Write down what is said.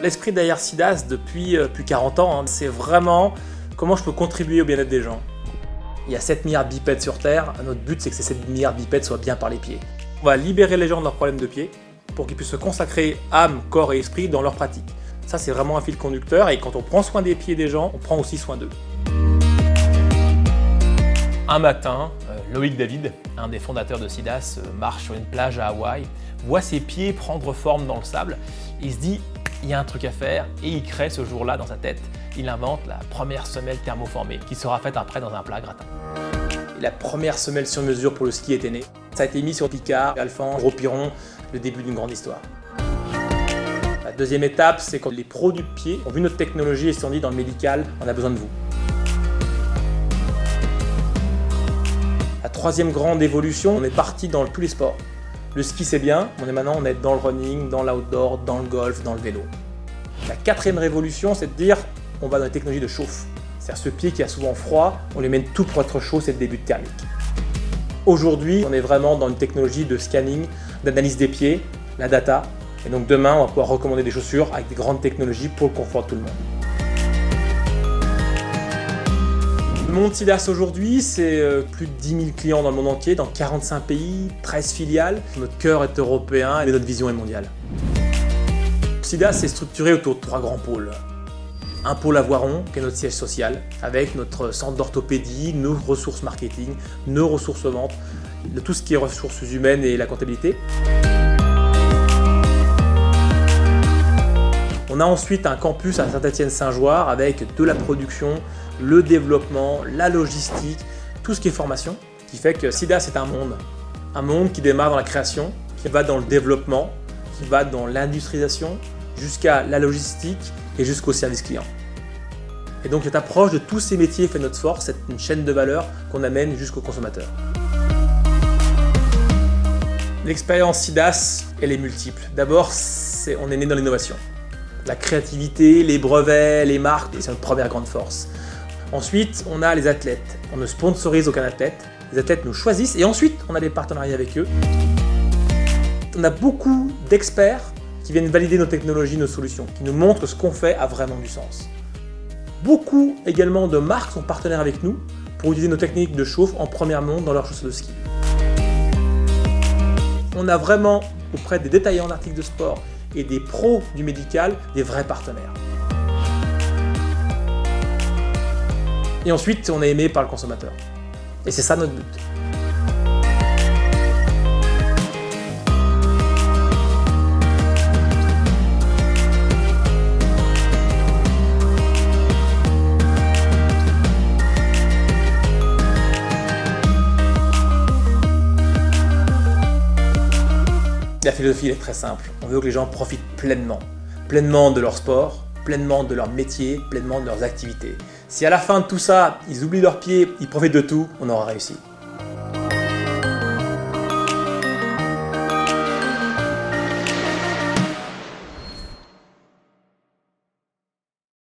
L'esprit derrière SIDAS depuis plus 40 ans, c'est vraiment comment je peux contribuer au bien-être des gens. Il y a 7 milliards de bipèdes sur Terre, notre but c'est que ces 7 milliards de bipèdes soient bien par les pieds. On va libérer les gens de leurs problèmes de pieds pour qu'ils puissent se consacrer âme, corps et esprit dans leur pratique. Ça c'est vraiment un fil conducteur et quand on prend soin des pieds des gens, on prend aussi soin d'eux. Un matin, Loïc David, un des fondateurs de SIDAS, marche sur une plage à Hawaï, voit ses pieds prendre forme dans le sable, il se dit il y a un truc à faire et il crée ce jour-là dans sa tête. Il invente la première semelle thermoformée qui sera faite après dans un plat gratin. Et la première semelle sur mesure pour le ski était née. Ça a été mis sur Picard, Alphand, Gros Piron, le début d'une grande histoire. La deuxième étape, c'est quand les pros du pied ont vu notre technologie et se sont dit dans le médical, on a besoin de vous. La troisième grande évolution, on est parti dans tous les sports. Le ski c'est bien, maintenant on est dans le running, dans l'outdoor, dans le golf, dans le vélo. La quatrième révolution, c'est de dire on va dans les technologies de chauffe. C'est-à-dire ce pied qui a souvent froid, on lui mène tout pour être chaud, c'est le début de thermique. Aujourd'hui, on est vraiment dans une technologie de scanning, d'analyse des pieds, la data. Et donc demain, on va pouvoir recommander des chaussures avec des grandes technologies pour le confort de tout le monde. Le monde SIDAS aujourd'hui, c'est plus de 10 000 clients dans le monde entier, dans 45 pays, 13 filiales. Notre cœur est européen et notre vision est mondiale. SIDAS est structuré autour de 3 grands pôles. Un pôle à Voiron, qui est notre siège social, avec notre centre d'orthopédie, nos ressources marketing, nos ressources ventes, de tout ce qui est ressources humaines et la comptabilité. On a ensuite un campus à Saint-Étienne-Saint-Joire avec de la production, le développement, la logistique, tout ce qui est formation, qui fait que SIDAS c'est un monde qui démarre dans la création, qui va dans le développement, qui va dans l'industrialisation, jusqu'à la logistique et jusqu'au service client. Et donc cette approche de tous ces métiers fait notre force, c'est une chaîne de valeur qu'on amène jusqu'au consommateur. L'expérience SIDAS, elle est multiple. D'abord, on est né dans l'innovation. La créativité, les brevets, les marques, c'est notre première grande force. Ensuite, on a les athlètes. On ne sponsorise aucun athlète. Les athlètes nous choisissent et ensuite, on a des partenariats avec eux. On a beaucoup d'experts qui viennent valider nos technologies, nos solutions, qui nous montrent que ce qu'on fait a vraiment du sens. Beaucoup également de marques sont partenaires avec nous pour utiliser nos techniques de chauffe en première monte dans leurs chaussures de ski. On a vraiment, auprès des détaillants d'articles de sport et des pros du médical, des vrais partenaires. Et ensuite, on est aimé par le consommateur. Et c'est ça notre but. La philosophie est très simple. On veut que les gens profitent pleinement de leur sport, pleinement de leur métier, pleinement de leurs activités. Si à la fin de tout ça, ils oublient leurs pieds, ils profitent de tout, on aura réussi.